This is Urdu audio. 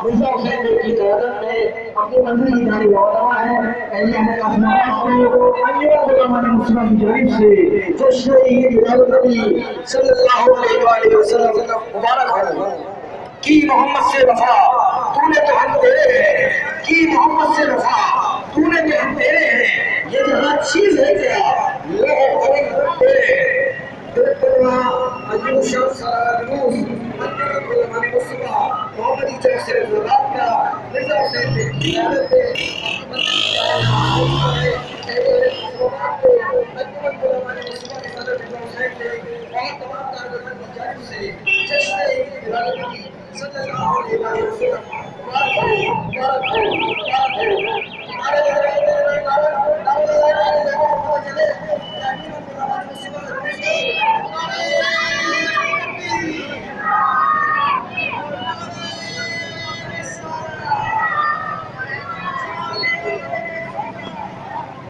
مرزا حسین کی قیادت میں اپنی منزل کی جانب روانہ ہے۔ اہل کاشمیری کو ایوب علماء مسلمان کی جانب سے جشن عید میلاد النبی صلی اللہ علیہ وآلہ وسلم مبارک ہو۔ کی محمد سے وفا تو نے تو ہم تیرے ہیں، کی محمد سے وفا تو نے تو ہم تیرے ہیں، یہ جہاں چیز ہے کیا لوہ قلم تیرے ہیں۔ محمدی چوک سے رات کا مرزا حسین کی قیادت میں صلی اللہ علیہ وسلم